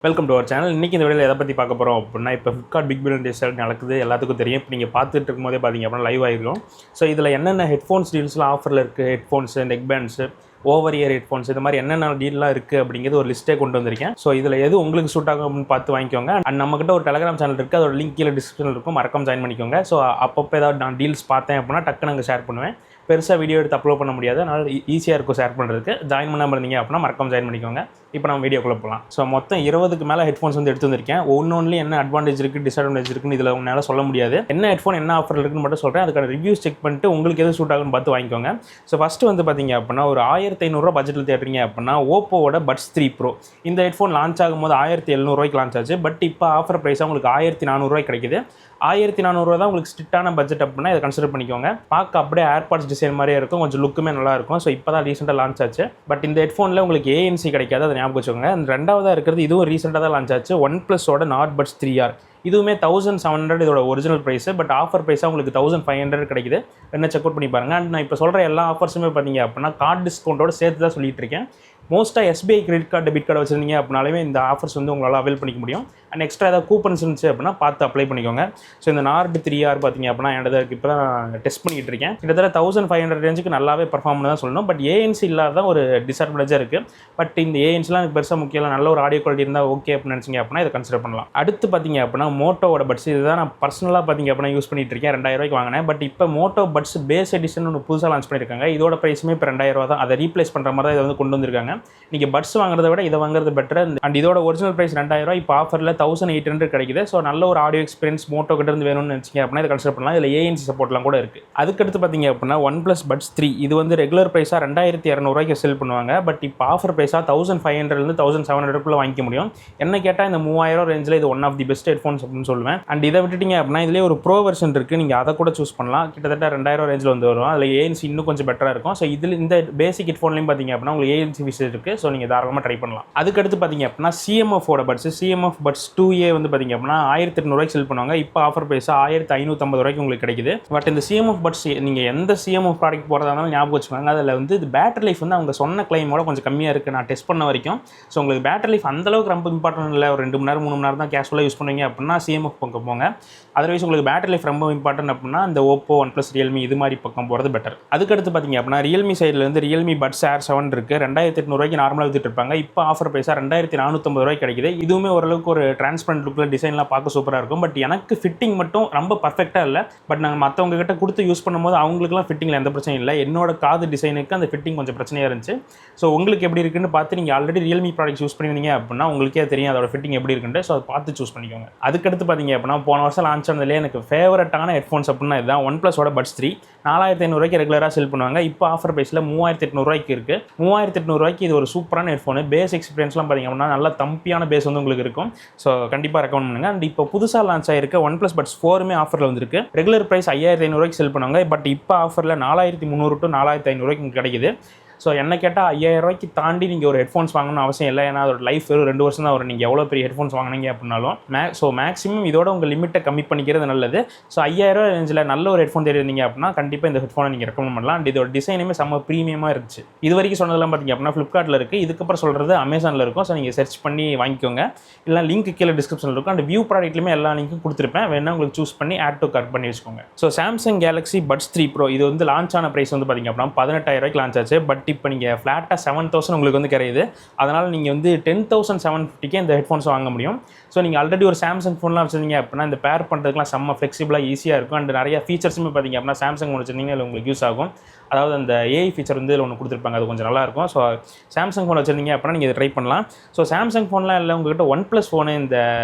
Welcome to our channel. இன்றைக்கி இந்த வீடியோவில் எதை பற்றி பார்க்க போகிறோம் அப்படின்னா, இப்போ Flipkart big billion day sale நடக்குது, எல்லாத்துக்கும் தெரியும். இப்போ நீங்கள் பார்த்துட்டு இருக்கும்போதே பார்த்தீங்க அப்படின்னா லைவ் ஆகிருக்கும். ஸோ இதில் என்னென்ன ஹெட்ஃபோன்ஸ் டீல்ஸ்லாம் ஆஃபரில் இருக்குது, headphones, neck bands, over year headphones, இது மாதிரி என்னென்ன டீல்லாம் இருக்குது அப்படிங்கிறது ஒரு லிஸ்ட்டே கொண்டு வந்திருக்கேன். ஸோ இதில் எது உங்களுக்கு சூட் ஆகும் அப்படின்னு பார்த்து வாங்கிக்கோங்க. அண்ட் நம்மக்கிட்ட ஒரு டெலிகிராம் சேனல் இருக்குது, அதோட லிங்க் கீழே டிஸ்கிரிப்ஷனில் இருக்கும், மறக்காம ஜாயின் பண்ணிக்கோங்க. ஸோ அப்பப்போ ஏதாவது நான் டீல்ஸ் பார்த்தேன் அப்படின்னா டக்குன்னு அங்கே ஷேர் பண்ணுவேன். பெருசாக வீடியோ எடுத்து அப்லோட் பண்ண முடியாது, அதனால் ஈஸியாக இருக்கும் ஷேர் பண்ணுறதுக்கு. ஜாயின் பண்ணாமல் இருந்தீங்க அப்படின்னா மறக்காம ஜாயின் பண்ணிக்கோங்க. இப்போ நம்ம வீடியோக்குள்ளே போகலாம். ஸோ மொத்தம் 20க்கு மேலே ஹெட்ஃபோன்ஸ் வந்து எடுத்து வந்திருக்கேன். ஒன்றும் என்ன அட்வான்டேஜ் இருக்குது, டிஸ்அட்வான்டேஜ் இருக்குன்னு இதில் உங்களால் சொல்ல முடியாது. என்ன ஹெட்ஃபோன் என்ன ஆஃபர் இருக்குன்னு மட்டும் சொல்கிறேன். அதுக்கான ரிவ்யூஸ் செக் பண்ணிட்டு உங்களுக்கு எது சூட் ஆகுன்னு பார்த்து வாங்கிக்கோங்க. ஸோ ஃபஸ்ட்டு வந்து பார்த்தீங்க அப்படின்னா ஒரு 1500 பட்ஜெட்டில் தேடுறீங்க அப்படின்னா ஓப்போவோட பட்ஸ் 3 ப்ரோ. இந்த ஹெட்ஃபோன் லான்ச் ஆகும்போது 1700 லான்ச் ஆச்சு. பட் இப்போ ஆஃபர் ப்ரைஸாக உங்களுக்கு 1400 கிடைக்குது. 1400 தான் உங்களுக்கு ஸ்ட்ரிக்டான பட்ஜெட் அப்படின்னா இதை கன்சிடர் பண்ணிக்கோங்க. பார்க்க அப்படியே ஏர்பாட்ஸ் டிசைன் மாதிரியே இருக்கும், கொஞ்சம் லுக்குமே நல்லா இருக்கும். ஸோ இப்போ தான் ரீசெண்டாக லான்ச் ஆச்சு. பட் இந்த ஹெட்ஃபோனில் உங்களுக்கு ANC கிடைக்காது, அதை ஞாபகம் வச்சுக்கோங்க. ரெண்டாவதாக இருக்கிறது இதுவும் ரீசெண்டாக தான் லான்ச் ஆச்சு, ஒன் ப்ளஸோட நாட் பட்ஸ் 3R. இதுவுமே 1700 இதோட ஒரிஜினல் ப்ரைஸ். பட் ஆஃபர் ப்ரைஸாக உங்களுக்கு 1500 கிடைக்குது. என்ன செக் அவுட் பண்ணி பாருங்கள். அண்ட் நான் இப்போ சொல்கிற எல்லா ஆஃபர்ஸுமே பார்த்தீங்க அப்படின்னா கார்டு டிஸ்கவுண்ட்டோட சேர்த்து தான் சொல்லிட்டு இருக்கேன். மோஸ்ட்டாக SBI credit card, debit card வச்சுருந்தீங்க அப்படின்னாலுமே இந்த ஆஃபர்ஸ் வந்து உங்களால் அவைல் பண்ணிக்க முடியும். அண்ட் எக்ஸ்ட்ரா ஏதாவது கூப்பன்ஸ் இருந்துச்சு அப்படின்னா பார்த்து அப்ளை பண்ணிக்கோங்க. ஸோ இந்த நார்டு 3R பார்த்தீங்க அப்படின்னா எனக்கு இப்போ தான் டெஸ்ட் பண்ணிகிட்டு இருக்கேன். கிட்டத்தட்ட 1500 ரேஞ்சுக்கு நல்லாவே பர்ஃபார்ம் பண்ண தான் சொல்லணும். பட் ANC இல்லாத ஒரு டிஸ்அட்வான்டேஜாக இருக்குது. பட் இந்த ANCலாம் எனக்கு பெருசாக முக்கியம் இல்லை. நல்ல ஒரு ஆடியோ குவாலிட்டி இருந்தால் ஓகே அப்படின்னு நினச்சிங்க அப்படின்னா இதை கன்சிடர் பண்ணலாம். அடுத்து பார்த்தீங்க அப்படின்னா மோட்டோவோட பட்ஸ். இதுதான் நான் பர்சனலாக பார்த்தீங்க அப்படின்னா யூஸ் பண்ணிட்டு இருக்கேன். 2000 வாங்கினேன். பட் இப்போ மோட்டோ பட்ஸ் பேஸ் எடிஷன் ஒன்று புதுசாக லான்ச் பண்ணியிருக்காங்க. இதோட ப்ரைஸுமே இப்போ 2000 தான். அதை ரீப்ளேஸ் பண்ணுற மாதிரி தான் இதை வந்து கொண்டு வந்திருக்காங்க. நீங்கள் பட்ஸ் வாங்குறத விட இதை வாங்குறது பெட்டர். அண்ட் இதோட ஒரிஜினல் ப்ரைஸ் 2000, இப்போ ஆஃபரில் 1800 கிடைக்குது. ஸோ நல்ல ஒரு ஆடியோ எக்ஸ்பீரியன்ஸ் மோட்டோ கிட்ட இருந்து வேணும்னு நினச்சிங்க அப்படின்னா இதை கன்சிடர் பண்ணலாம். இதில் ANC சப்போர்ட்லாம் கூட இருக்குது. அதுக்கடுத்து பார்த்தீங்க அப்படின்னா ஒன் ப்ளஸ் பட்ஸ் 3. இது வந்து ரெகுலர் ப்ரைஸாக 2200 செல் பண்ணுவாங்க. பட் இப்போ ஆஃபர் ப்ரைஸாக 1500 1700 வாங்கிக்க முடியும். என்ன கேட்டால் இந்த 3000 ரேஞ்சில் இது one of the best headphones அப்படின்னு சொல்லுவேன். அண்ட் இதை விட்டுட்டிங்க அப்படின்னா இதிலே ஒரு ப்ரோ வெர்ஷன் இருக்குது, நீங்கள் அதை கூட சூஸ் பண்ணலாம். கிட்டத்தட்ட 2000 ரேஞ்சில் வந்து வரும். அதில் ANC இன்னும் கொஞ்சம் பெட்டராக இருக்கும். ஸோ இதில் இந்த பேசிக் ஹெட்ஃபோன்லையும் பார்த்தீங்க அப்படின்னா உங்களுக்கு ANC ஃபீச்சர் இருக்குது. ஸோ நீங்கள் தாராளமாக ட்ரை பண்ணலாம். அதுக்கடுத்து பார்த்தீங்க அப்படின்னா CMFோட பட்ஸ். CMF பட்ஸ் 2A வந்து பார்த்தீங்க அப்படின்னா 1800 செல் பண்ணுவாங்க. இப்போ ஆஃபர் ப்ரைஸாக 1550 உங்களுக்கு கிடைக்குது. பட் இந்த CMF பட்ஸ் நீங்கள் எந்த CMF ப்ராடக்ட் போகிறதா இருந்தாலும் ஞாபகம் வச்சுக்கோங்க, அதில் வந்து இது பேட்டரி லைஃப் வந்து அவங்க சொன்ன கிளைமோட கொஞ்சம் கம்மியாக இருக்குது நான் டெஸ்ட் பண்ண வரைக்கும். ஸோ உங்களுக்கு பேட்டரி லைஃப் அந்தளவுக்கு ரொம்ப இம்பார்ட்டன்ட் இல்லை. ஒரு 2 மணி நேரம் 3 மணி நேரம் தான் கேஷுவலாக யூஸ் பண்ணுவீங்க அப்படின்னா CMF பக்கம் போங்க. அதர்வைஸ் உங்களுக்கு பேட்டரி லைஃப் ரொம்ப இம்பார்ட்டன்ட் அப்படின்னா இந்த ஓப்போ, ஒன் ப்ளஸ், ரியல்மி இது மாதிரி பக்கம் போகிறது பெட்டர். அதுக்கடுத்து பார்த்தீங்க அப்படின்னா ரியல்மி சைடில் வந்து ரியல்மி பட்ஸ் Air 7 இருக்குது. 2800 நார்மலாக வித்துட்டு இருப்பாங்க. இப்போ ஆஃபர் ப்ரைஸாக 2450 கிடைக்குது. இதுவுமே ஓரளவுக்கு ஒரு டிரான்ஸ்பரண்ட் லுக்கில் டிசைன்லாம் பார்க்க சூப்பராக இருக்கும். பட் எனக்கு ஃபிட்டிங் மட்டும் ரொம்ப பர்ஃபெக்டாக இல்லை. பட் நாங்கள் மற்றவங்க கிட்ட கொடுத்து யூஸ் பண்ணும்போது அவங்களுக்குலாம் ஃபிட்டிங்கில் எந்த பிரச்சனையும் இல்லை. என்னோட காது டிசைனுக்கு அந்த ஃபிட்டிங் கொஞ்சம் பிரச்சனையாக இருந்துச்சு. ஸோ உங்களுக்கு எப்படி இருக்குன்னு பார்த்து நீங்கள் ஆல்ரெடி ரியல்மி ப்ராடக்ட்ஸ் யூஸ் பண்ணுவீங்க அப்படின்னா உங்களுக்கே தெரியும் அதோட ஃபிட்டிங் எப்படி இருக்குன்ட்டு. ஸோ அதை பார்த்து சூஸ் பண்ணிக்கோங்க. அதுக்கடுத்து பார்த்தீங்க அப்படின்னா போன வருஷம் லான்ச் ஆனதுலேயே எனக்கு ஃபேவரட்டான ஹெட்ஃபோன்ஸ் அப்படின்னா இதுதான் ஒன் ப்ளஸோட பட்ஸ் 3. 4500 ரெகுலராக செல் பண்ணுவாங்க. இப்போ ஆஃபர் ப்ரைஸில் 3800 இருக்குது. 3800 இது ஒரு சூப்பரான ஹெட்ஃபோனு. பேஸ் எக்ஸ்பீரியன்ஸ்லாம் பார்த்தீங்க அப்படின்னா நல்ல தம்பியான பேஸ் வந்து உங்களுக்கு இருக்கும். ஸோ கண்டிப்பாக ரெக்கமெண்ட் பண்ணுங்கள். அண்ட் இப்போ புதுசாக லான்ச் ஆகிருக்க ஒன் ப்ளஸ் பட்ஸ் 4மே ஆஃபரில் வந்துருக்கு. ரெகுலர் ப்ரைஸ் 5500 செல் பண்ணுவாங்க. பட் இப்போ ஆஃபரில் 4300 to 4500 கிடைக்குது. ஸோ என்ன கேட்டால் 5000 தாண்டி நீங்கள் ஒரு ஹெட்ஃபோன்ஸ் வாங்கணும்னு அவசியம் இல்லை. ஏன்னா அதோட லைஃப் வெறும் 2 வருஷம் தான் வரும். நீங்கள் எவ்வளோ பெரிய ஹெட்ஃபோன்ஸ் வாங்கினீங்க அப்படின்னாலும் ஸோ மேக்ஸிமம் இதோட உங்கள் லிமிட்டை கம்மி பண்ணிக்கிறது நல்லது. ஸோ 5000 ரேஞ்சில் நல்ல ஒரு ஹெட்ஃபோன் தேடிருந்தீங்க அப்படின்னா கண்டிப்பாக இந்த ஹெட்ஃபோனை நீங்கள் ரெக்கமெண்ட் பண்ணலாம். அண்ட் இதோட டிசைனுமே செம்ம ப்ரீமியமாக இருந்துச்சு. இது வரைக்கும் சொன்னதெல்லாம் பார்த்தீங்க அப்படின்னா ஃப்ளிப்கார்ட்டில் இருக்குது. இதுக்கப்புறம் சொல்கிறது அமேசானில் இருக்கும். ஸோ நீங்கள் சர்ச் பண்ணி வாங்கிக்கோங்க. இல்லை லிங்க் கீழே டிஸ்கிரிப்ஷனில் இருக்கும். அண்ட் வியூ ப்ராடக்ட்லையுமே எல்லா லிங்க்கும் கொடுத்துருப்பேன். வேணா உங்களுக்கு சூஸ் பண்ணி ஆட் டு கார்ட் பண்ணி வச்சுக்கோங்க. So Samsung Galaxy puts 3 bro இது வந்து லான்ச் ஆன ப்ரைஸ் வந்து பார்த்தீங்க அப்படின்னா 18000 லான்ச் ஆச்சு. பட் இப்போ நீங்கள் ஃப்ளாட் 7000 உங்களுக்கு வந்து கிடையாது. அதனால் நீங்கள் வந்து 10750 இந்த ஹெட்ஃபோன்ஸ் வாங்க முடியும். ஸோ நீங்கள் ஆல்ரெடி ஒரு சாம்சங் ஃபோன்லாம் வச்சுருந்தீங்க அப்படின்னா இந்த பேர் பண்ணுறதுக்குலாம் செம்ம ஃப்ளெக்சிபிளாக ஈஸியாக இருக்கும். அண்ட் நிறைய ஃபீச்சர்ஸுமே பார்த்தீங்க அப்படின்னா சாம்சங் ஒன்று வச்சுருந்தீங்க அதில் உங்களுக்கு யூஸ் ஆகும். அதாவது அந்த AI ஃபீச்சர் வந்து இதில் ஒன்று கொடுத்துருப்பாங்க, அது கொஞ்சம் நல்லாயிருக்கும். ஸோ சாம்சங் ஃபோன் வச்சுருந்தீங்க அப்படின்னா நீங்கள் இதை ட்ரை பண்ணலாம். ஸோ சாம்சங் ஃபோன்லாம் இல்லை உங்கள்கிட்ட ஒன் ப்ளஸ் ஃபோனு, இந்த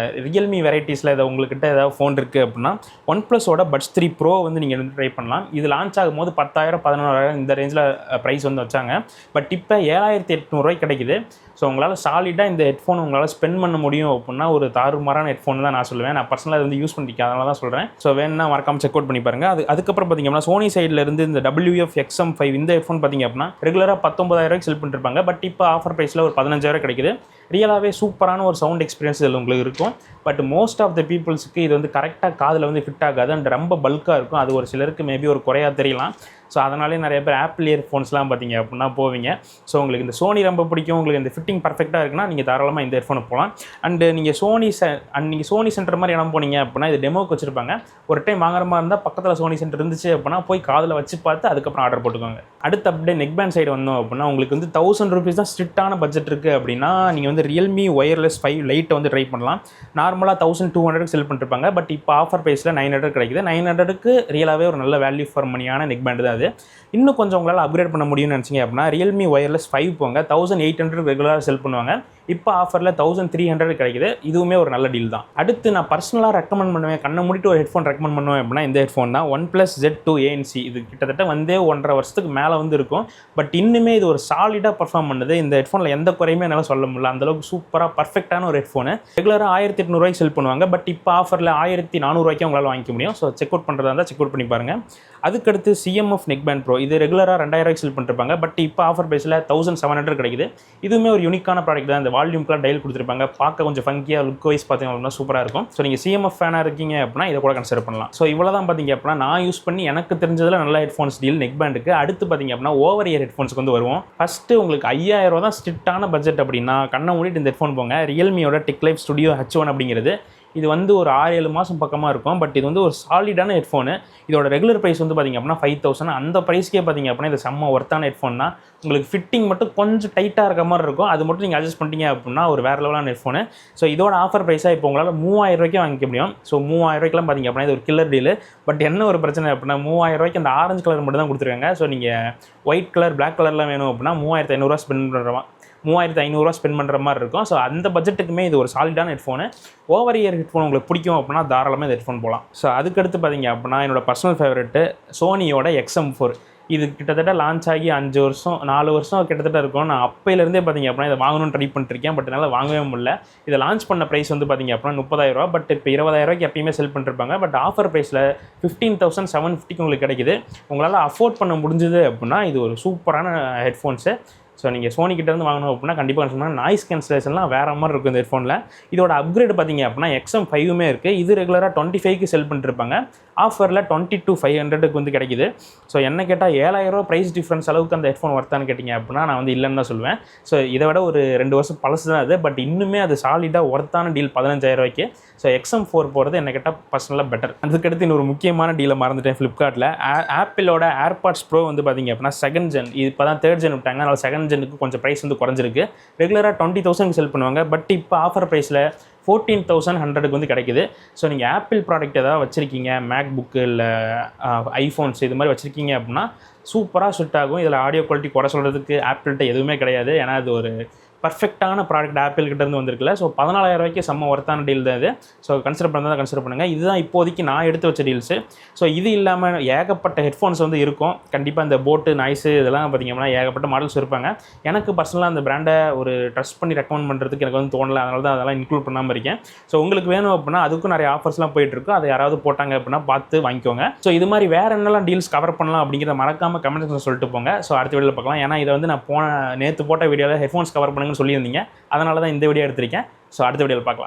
ரியல்மி வெரைட்டிஸில் இதை உங்கள்கிட்ட ஏதாவது ஃபோன் இருக்குது அப்படின்னா ஒன் ப்ளஸோட பட்ஸ் 3 ப்ரோ வந்து நீங்கள் வந்து ட்ரை பண்ணலாம். இது லான்ச் ஆகும்போது 10000 11000 இந்த ரேஞ்சில் ப்ரைஸ் வந்து வச்சாங்க. பட் இப்போ 7800 கிடைக்குது. ஸோ உங்களால் சாலிடாக இந்த ஹெட்ஃபோன் உங்களால் ஸ்பெண்ட் பண்ண முடியும் அப்படின்னா ஒரு தாறுமாறான ஹெட்ஃபோன் தான் நான் சொல்லுவேன். நான் பர்சனலாக வந்து யூஸ் பண்ணிருக்கேன், அதனால தான் சொல்கிறேன். ஸோ வேணுன்னா மறக்காம செக் அவுட் பண்ணி பாருங்கள். அதுக்கப்புறம் பார்த்தீங்க அப்படின்னா சோனி சைடில் இருந்து இந்த WF XM5 இந்த ஹெட்ஃபோன் பார்த்தீங்க அப்படின்னா ரெகுலராக 19000 செல் பண்ணிருப்பாங்க. பட் இப்போ ஆஃபர் ப்ரைஸில் ஒரு 15000 கிடைக்குது. ரியலாகவே சூப்பரான ஒரு சவுண்ட் எக்ஸ்பீரியன்ஸ் இதில் உங்களுக்கு இருக்கும். பட் மோஸ்ட் ஆஃப் த பீப்புள்ஸுக்கு இது வந்து கரெக்டாக காதில் வந்து ஃபிட் ஆகாது அண்ட் ரொம்ப பல்காக இருக்கும். அது ஒரு சிலருக்கு மேபி ஒரு குறையாக தெரியலாம். ஸோ அதனாலே நிறைய பேர் ஆப்பிள் இயர்ஃபோன்ஸ்லாம் பார்த்தீங்க அப்படின்னா போவீங்க. ஸோ உங்களுக்கு இந்த சோனி ரொம்ப பிடிக்கும், உங்களுக்கு இந்த ஃபிட்டிங் பர்ஃபெக்டாக இருக்குன்னா நீங்கள் தாராளமாக இந்த இயர்ஃபோனை போகலாம். அண்டு நீங்கள் சோனி சென்டர் மாதிரி இடம் போனீங்க அப்படின்னா இது டெமோக்கு வச்சுருப்பாங்க. ஒரு டைம் வாங்குற மாதிரி இருந்தால் பக்கத்தில் சோனி சென்டர் இருந்துச்சு அப்படின்னா போய் காதில் வச்சு பார்த்து அதுக்கப்புறம் ஆர்டர் போட்டுக்கோங்க. அடுத்து அப்படியே நெக் பேண்ட் சைடு வந்தோம் அப்படின்னா உங்களுக்கு வந்து 1000 rupees தான் ஸ்ட்ரிக்டான பட்ஜெட் இருக்குது அப்படின்னா நீங்கள் வந்து ரியல்மி ஒயர்லெஸ் 5 லைட்டை வந்து ட்ரை பண்ணலாம். நார்மலாக 1200 செல் பண்ணிருப்பாங்க. பட் இப்போ ஆஃபர் ப்ரைஸில் 900 கிடைக்குது. 900க்கு ரியலாகவே ஒரு நல்ல வேல்யூ ஃபார் மணியான நெக் பேண்ட் தான் அது. இன்னும் கொஞ்சம் உங்களால் அப்கிரேட் பண்ண முடியும்னு நினச்சிங்க அப்படின்னா ரியல்மி ஒயர்லெஸ் 5 போங்க. 1800 ரெகுலராக செல் பண்ணுவாங்க. இப்போ ஆஃபரில் 1300 கிடைக்குது. இதுவுமே ஒரு நல்ல டீல் தான். அடுத்து நான் பர்சனலாக ரெக்கமெண்ட் பண்ணுவேன், கண்ணை மூடிட்டு ஒரு ஹெட்ஃபோன் ரெக்கமெண்ட் பண்ணுவேன் அப்படின்னா இந்த ஹெட்ஃபோன் தான். OnePlus Z2 ANC. இது கிட்டத்தட்ட வந்து 1.5 வருஷத்துக்கு மேலே வந்து இருக்கும். பட் இன்னுமே இது ஒரு சாலிடாக பர்ஃபார்ம் பண்ணுது. இந்த ஹெட்ஃபோனில் எந்த குறையுமே என்னால் சொல்ல முடியல. அந்தளவுக்கு சூப்பராக பர்ஃபெக்டான ஒரு ஹெட்ஃபோனு. ரெகுலராக 1800 செல் பண்ணுவாங்க. பட் இப்போ ஆஃபரில் 1400 உங்களால் வாங்கிக்க முடியும். ஸோ செக் அவுட் பண்ணுறதா இருந்தால் செக் அவுட் பண்ணி பாருங்கள். அதுக்கடுத்து CMF நெக் பேண்ட் ப்ரோ. இது ரெகுலராக 2000 செல் பண்ணிருப்பாங்க. பட் இப்போ ஆஃபர் ப்ரைஸில் 1700 கிடைக்குது. இதுவுமே ஒரு யூனிக்கான ப்ராடக்ட் தான். இந்த வால்யூம்க்குலாம் டைல் கொடுத்துருப்பாங்க. பார்க்க கொஞ்சம் ஃபங்கியாக லுக் வைஸ் பார்த்தீங்க அப்படின்னா சூப்பராக இருக்கும். ஸோ நீங்கள் CMF ஃபேனாக இருக்கீங்க அப்படின்னா இதை கூட கன்சிடர் பண்ணலாம். ஸோ இவ்வளோ தான் பார்த்தீங்க அப்படின்னா நான் யூஸ் பண்ணி எனக்கு தெரிஞ்சதில் நல்ல ஹெட்ஃபோன்ஸ் டீல் நெக் பேண்டுக்கு. அடுத்து பார்த்தீங்க அப்படின்னா ஓவர் இயர் ஹெட்ஃபோன்ஸ்க்கு வந்து வருவோம். ஃபஸ்ட்டு உங்களுக்கு 5000 தான் ஸ்ட்ரிக்டான பட்ஜெட் அப்படின்னா கண்ணை மூடிட்டு இந்த ஹெட்ஃபோன் போங்க. ரியல்மியோட டெக்லைஃப் ஸ்டுடியோ H1 அப்படிங்கிறது. இது வந்து ஒரு 6-7 மாதம் பக்கமாக இருக்கும். பட் இது வந்து ஒரு சாலிடான ஹெட்ஃபோனு. இதோட ரெகுலர் ப்ரைஸ் வந்து பார்த்திங்க அப்படின்னா 5000. அந்த ப்ரைஸ்க்கே பார்த்திங்க அப்படின்னா இது செம்ம ஒர்த்தான ஹெட்ஃபோன் தான். உங்களுக்கு ஃபிட்டிங் மட்டும் கொஞ்சம் டைட்டாக இருக்க மாதிரி இருக்கும். அது மட்டும் நீங்கள் அட்ஜஸ்ட் பண்ணிட்டீங்க அப்படின்னா ஒரு வேறு லெவலான ஹெட்ஃபோனு. ஸோ இதோட ஆஃபர் ப்ரைஸாக இப்போ உங்களால் 3000 வாங்கிக்க முடியும். ஸோ 3000 பார்த்திங்க அப்படின்னா இது ஒரு கில்லர் டீலு. பட் என்ன ஒரு பிரச்சனை அப்படின்னா 3000 அந்த ஆரஞ்சு கலர் மட்டும் தான் கொடுத்துருக்காங்க. ஸோ நீங்கள் ஒயிட் கலர் பிளாக் கலர்லாம் வேணும் அப்படின்னா 3500 ஸ்பெண்ட் பண்ணுறோம். 3500 ஸ்பெண்ட் பண்ணுற மாதிரி இருக்கும். ஸோ அந்த பட்ஜெட்டுக்குமே இது ஒரு சாலிடான ஹெட்ஃபோனு. ஓவர் இயர் ஹெட்ஃபோன் உங்களுக்கு பிடிக்கும் அப்படின்னா தாராளமாக இந்த ஹெட்ஃபோன் போகலாம். ஸோ அதுக்கடுத்து பார்த்தீங்க அப்படின்னா என்னோட பர்சனல் ஃபேவரெட்டு சோனியோட XM4. இது கிட்டத்தட்ட லான்ச் ஆகி 5 வருஷம் 4 வருஷம் கிட்டத்தட்ட இருக்கும். நான் அப்பையிலேருந்தே பார்த்தீங்க அப்படின்னா இதை வாங்கணும்னு ட்ரை பண்ணிருக்கேன். பட் என்னால் வாங்கவே முடியல. இதை லான்ச் பண்ண ப்ரைஸ் வந்து பார்த்தீங்க அப்படின்னா 30000. பட் இப்போ 20000 எப்பயுமே செல் பண்ணிருப்பாங்க. பட் ஆஃபர் ப்ரைஸில் 15750 உங்களுக்கு கிடைக்குது. உங்களால் அஃபோர்ட் பண்ண முடிஞ்சுது அப்படின்னா இது ஒரு சூப்பரான ஹெட்ஃபோன்ஸு. ஸோ நீங்கள் சோனி கிட்டேருந்து வாங்கணும் அப்படின்னா கண்டிப்பாக சொன்னால் நாய்ஸ் கேன்சலேஷன்லாம் வேறு மாதிரி இருக்கும் இந்த ஹெட்ஃபோனில். இதோட அப்கிரேட் பார்த்தீங்க அப்படின்னா XM5மே இருக்குது. இது ரெகுலராக 25க்கு செல் பண்ணிருப்பாங்க. ஆஃபரில் 22,500க்கு வந்து கிடைக்குது. ஸோ என்ன கேட்டால் 7000 ப்ரைஸ் டிஃப்ரென்ஸ் அளவுக்கு அந்த ஹெட்ஃபோன் ஒர்த்தான்னு கேட்டிங்க அப்படின்னா நான் வந்து இல்லைன்னு தான் சொல்லுவேன். ஸோ இதை விட ஒரு 2 வருஷம் பழசு தான் அது. பட் இன்னுமே அது சாலிடாக ஒர்த்தான டீல் 15000. ஸோ XM4 போகிறது என்ன கேட்டால் பர்சனலாக பெட்டர். அதுக்கடுத்து இன்னொரு முக்கியமான டீலை மறந்துட்டேன் ஃப்ளிப்கார்ட்டில். ஆப்பிளோட AirPods Pro வந்து பார்த்திங்க அப்படின்னா 2nd gen. இது இப்போ தான் 3rd gen விட்டாங்க. அதனால் 2nd ஜெனுக்கு கொஞ்சம் ப்ரைஸ் வந்து குறைஞ்சிருக்கு. ரெகுலராக 20,000 செல் பண்ணுவாங்க. பட் இப்போ ஆஃபர் ப்ரைஸில் 14,100க்கு வந்து கிடைக்குது. ஸோ நீங்கள் ஆப்பிள் ப்ராடக்ட் ஏதாவது வச்சுருக்கீங்க, மேக் புக்கு இல்லை ஐஃபோன்ஸ் இது மாதிரி வச்சுருக்கீங்க அப்படின்னா சூப்பராக செட் ஆகும். இதில் ஆடியோ குவாலிட்டி குறை சொல்கிறதுக்கு ஆப்பிள்கிட்ட எதுவுமே கிடையாது. ஏன்னா அது ஒரு பர்ஃபெக்டான ப்ராடக்ட் ஆப்பிள் கிட்டேருந்து வந்திருக்குல்ல. ஸோ 14000 செம்ம ஒர்த்தான டீல் தான் இது. ஸோ கன்சிடர் பண்ணுறதா கன்சிடர் பண்ணுங்கள். இதுதான் இப்போதைக்கு நான் எடுத்து வச்ச டீல்ஸு. ஸோ இது இல்லாமல் ஏகப்பட்ட ஹெட்ஃபோன்ஸ் வந்து இருக்கும். கண்டிப்பாக இந்த போட்டு நாய்ஸு இதெல்லாம் பார்த்திங்கன்னா ஏகப்பட்ட மாடல்ஸ் இருப்பாங்க. எனக்கு பர்சனலாக அந்த பிராண்டை ஒரு ட்ரஸ்ட் பண்ணி ரெக்கமெண்ட் பண்ணுறதுக்கு எனக்கு வந்து தோணலை. அதனால தான் அதெல்லாம் இன்க்ளூட் பண்ணாமல் இருக்கேன். ஸோ உங்களுக்கு வேணும் அப்படின்னா அதுக்கும் நிறைய ஆஃபர்ஸ்லாம் போயிட்டுருக்கும். அதை யாராவது போட்டாங்க அப்படின்னா பார்த்து வாங்கிக்கோங்க. ஸோ இது மாதிரி வேறு என்னெல்லாம் டீல்ஸ் கவர் பண்ணலாம் அப்படிங்கிறத மறக்காமல் கமெண்ட் செக்ஷனில் சொல்லிட்டு போங்க. ஸோ அடுத்த வீடியோவில் பார்க்கலாம். ஏன்னா இதை வந்து நான் நேற்று போட்ட வீடியோவில் ஹெட்ஃபோன்ஸ் கவர் பண்ணுங்கன்னு சொல்லியிருந்தீங்க. அதனால தான் இந்த வீடியோ எடுத்திருக்கேன். ஸோ அடுத்த வீடியோவில் பார்க்கலாம்.